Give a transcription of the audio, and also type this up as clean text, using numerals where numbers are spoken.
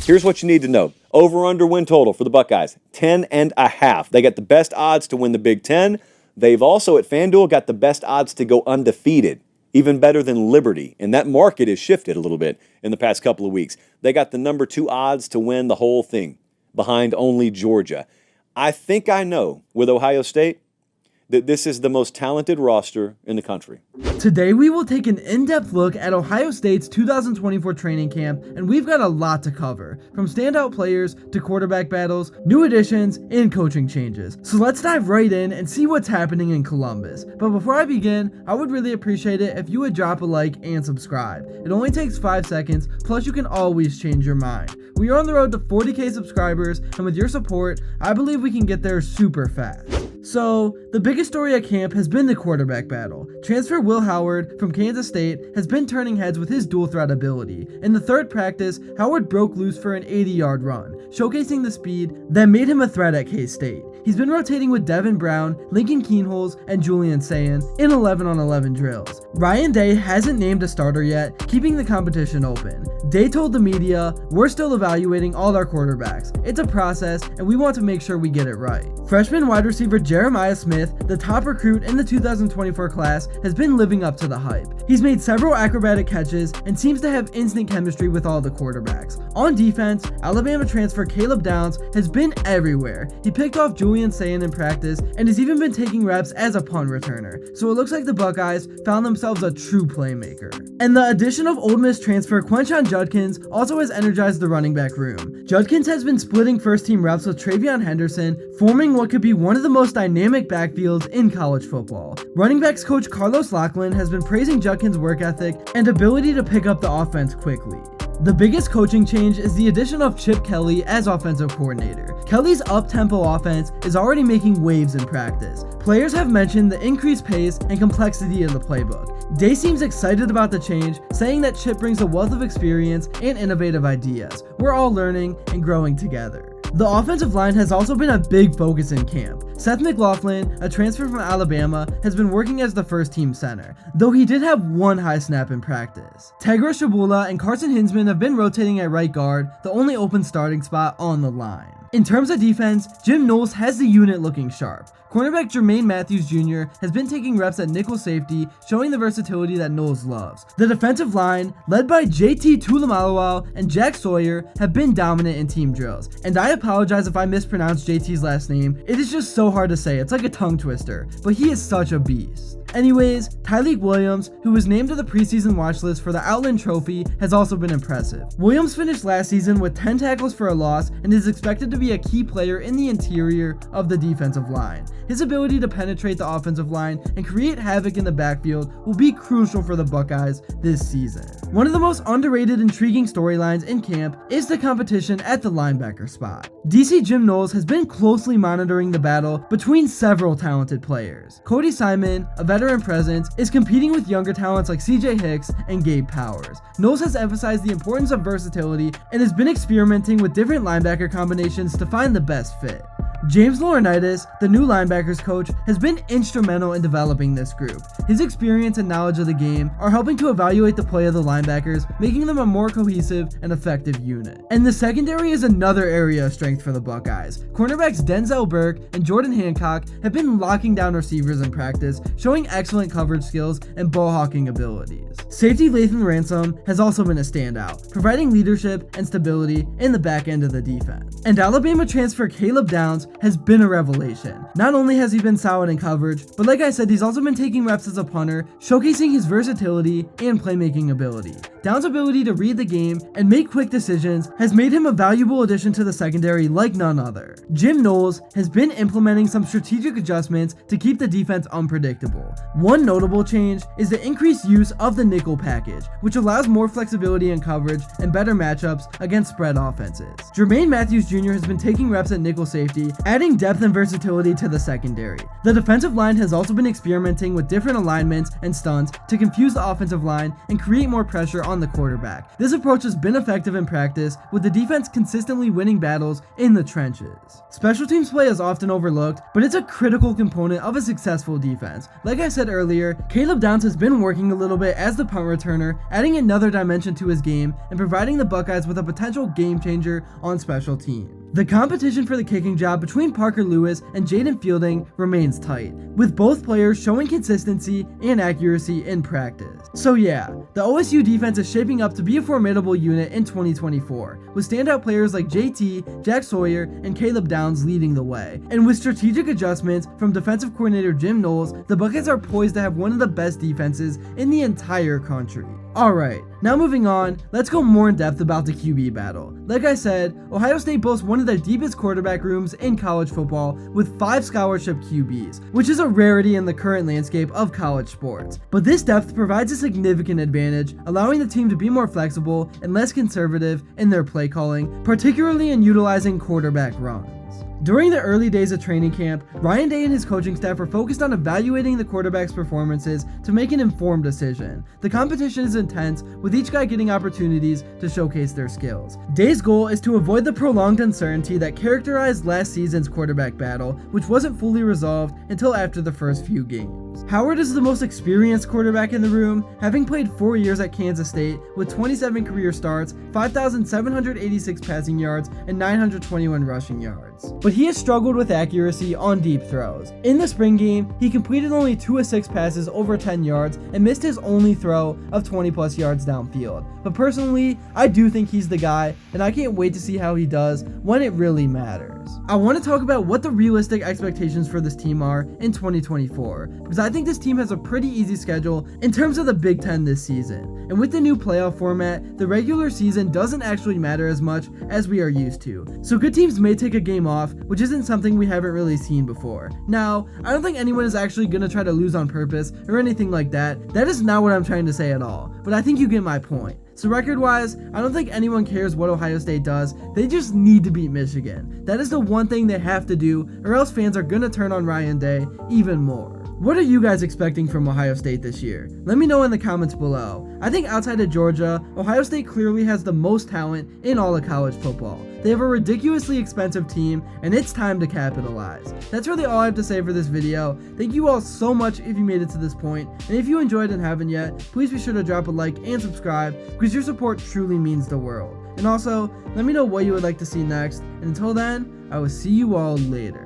Here's what you need to know. Over-under win total for the Buckeyes, 10.5. They got the best odds to win the Big Ten. They've also, at FanDuel, got the best odds to go undefeated, even better than Liberty. And that market has shifted a little bit in the past couple of weeks. They got the number 2 odds to win the whole thing, behind only Georgia. I think I know, with Ohio State, that this is the most talented roster in the country. Today we will take an in-depth look at Ohio State's 2024 training camp, and we've got a lot to cover, from standout players to quarterback battles, new additions, and coaching changes. So let's dive right in and see what's happening in Columbus. But before I begin, I would really appreciate it if you would drop a like and subscribe. It only takes 5 seconds, plus you can always change your mind. We are on the road to 40K subscribers, and with your support, I believe we can get there super fast. So, the biggest story at camp has been the quarterback battle. Transfer Will Howard from Kansas State has been turning heads with his dual threat ability. In the third practice, Howard broke loose for an 80-yard run, showcasing the speed that made him a threat at K-State. He's been rotating with Devin Brown, Lincoln Keenholz, and Julian Sayin in 11-on-11 drills. Ryan Day hasn't named a starter yet, keeping the competition open. Day told the media, "We're still evaluating all our quarterbacks. It's a process, and we want to make sure we get it right." Freshman wide receiver Jeremiah Smith, the top recruit in the 2024 class, has been living up to the hype. He's made several acrobatic catches and seems to have instant chemistry with all the quarterbacks. On defense, Alabama transfer Caleb Downs has been everywhere. He picked off Julian Sayin in practice and has even been taking reps as a punt returner, so it looks like the Buckeyes found themselves a true playmaker. And the addition of Ole Miss transfer Quentin Judkins also has energized the running back room. Judkins has been splitting first-team reps with Travion Henderson, forming what could be one of the most dynamic backfields in college football. Running backs coach Carlos Lachlan has been praising Judkins' work ethic and ability to pick up the offense quickly. The biggest coaching change is the addition of Chip Kelly as offensive coordinator. Kelly's up-tempo offense is already making waves in practice. Players have mentioned the increased pace and complexity of the playbook. Day seems excited about the change, saying that Chip brings a wealth of experience and innovative ideas. We're all learning and growing together. The offensive line has also been a big focus in camp. Seth McLaughlin, a transfer from Alabama, has been working as the first-team center, though he did have one high snap in practice. Tegra Shabula and Carson Hinsman have been rotating at right guard, the only open starting spot on the line. In terms of defense, Jim Knowles has the unit looking sharp. Cornerback Jermaine Matthews Jr. has been taking reps at nickel safety, showing the versatility that Knowles loves. The defensive line, led by JT Tuilamalawau and Jack Sawyer, have been dominant in team drills. And I apologize if I mispronounced JT's last name. It is just so hard to say, it's like a tongue twister, but he is such a beast. Anyways, Tyleik Williams, who was named to the preseason watch list for the Outland Trophy, has also been impressive. Williams finished last season with 10 tackles for a loss and is expected to be a key player in the interior of the defensive line. His ability to penetrate the offensive line and create havoc in the backfield will be crucial for the Buckeyes this season. One of the most underrated, intriguing storylines in camp is the competition at the linebacker spot. DC Jim Knowles has been closely monitoring the battle between several talented players. Cody Simon, a veteran presence, is competing with younger talents like CJ Hicks and Gabe Powers. Knowles has emphasized the importance of versatility and has been experimenting with different linebacker combinations to find the best fit. James Laurinaitis, the new linebackers coach, has been instrumental in developing this group. His experience and knowledge of the game are helping to evaluate the play of the linebackers, making them a more cohesive and effective unit. And the secondary is another area of strength for the Buckeyes. Cornerbacks Denzel Burke and Jordan Hancock have been locking down receivers in practice, showing excellent coverage skills and ball hawking abilities. Safety Lathan Ransom has also been a standout, providing leadership and stability in the back end of the defense. And Alabama transfer Caleb Downs has been a revelation. Not only has he been solid in coverage, but like I said, he's also been taking reps as a punter, showcasing his versatility and playmaking ability. Downs' ability to read the game and make quick decisions has made him a valuable addition to the secondary like none other. Jim Knowles has been implementing some strategic adjustments to keep the defense unpredictable. One notable change is the increased use of the nickel package, which allows more flexibility in coverage and better matchups against spread offenses. Jermaine Matthews Jr. has been taking reps at nickel safety adding depth and versatility to the secondary. The defensive line has also been experimenting with different alignments and stunts to confuse the offensive line and create more pressure on the quarterback. This approach has been effective in practice, with the defense consistently winning battles in the trenches. Special teams play is often overlooked, but it's a critical component of a successful defense. Like I said earlier, Caleb Downs has been working a little bit as the punt returner, adding another dimension to his game and providing the Buckeyes with a potential game changer on special teams. The competition for the kicking job between Parker Lewis and Jaden Fielding remains tight, with both players showing consistency and accuracy in practice. So yeah, the OSU defense is shaping up to be a formidable unit in 2024, with standout players like JT, Jack Sawyer, and Caleb Downs leading the way. And with strategic adjustments from defensive coordinator Jim Knowles, the Buckeyes are poised to have one of the best defenses in the entire country. Alright, now moving on, let's go more in depth about the QB battle. Like I said, Ohio State boasts one of the deepest quarterback rooms in college football with 5 scholarship QBs, which is a rarity in the current landscape of college sports. But this depth provides a significant advantage, allowing the team to be more flexible and less conservative in their play calling, particularly in utilizing quarterback runs. During the early days of training camp, Ryan Day and his coaching staff are focused on evaluating the quarterback's performances to make an informed decision. The competition is intense, with each guy getting opportunities to showcase their skills. Day's goal is to avoid the prolonged uncertainty that characterized last season's quarterback battle, which wasn't fully resolved until after the first few games. Howard is the most experienced quarterback in the room, having played 4 years at Kansas State with 27 career starts, 5,786 passing yards, and 921 rushing yards. But he has struggled with accuracy on deep throws. In the spring game, he completed only 2 of 6 passes over 10 yards and missed his only throw of 20 plus yards downfield. But personally, I do think he's the guy, and I can't wait to see how he does when it really matters. I want to talk about what the realistic expectations for this team are in 2024, because I think this team has a pretty easy schedule in terms of the Big Ten this season. And with the new playoff format, the regular season doesn't actually matter as much as we are used to. So good teams may take a game off, which isn't something we haven't really seen before. Now, I don't think anyone is actually going to try to lose on purpose or anything like that. That is not what I'm trying to say at all, but I think you get my point. So record-wise, I don't think anyone cares what Ohio State does. They just need to beat Michigan. That is the one thing they have to do, or else fans are going to turn on Ryan Day even more. What are you guys expecting from Ohio State this year? Let me know in the comments below. I think outside of Georgia, Ohio State clearly has the most talent in all of college football. They have a ridiculously expensive team, and it's time to capitalize. That's really all I have to say for this video. Thank you all so much if you made it to this point, and if you enjoyed and haven't yet, please be sure to drop a like and subscribe, because your support truly means the world. And also, let me know what you would like to see next, and until then, I will see you all later.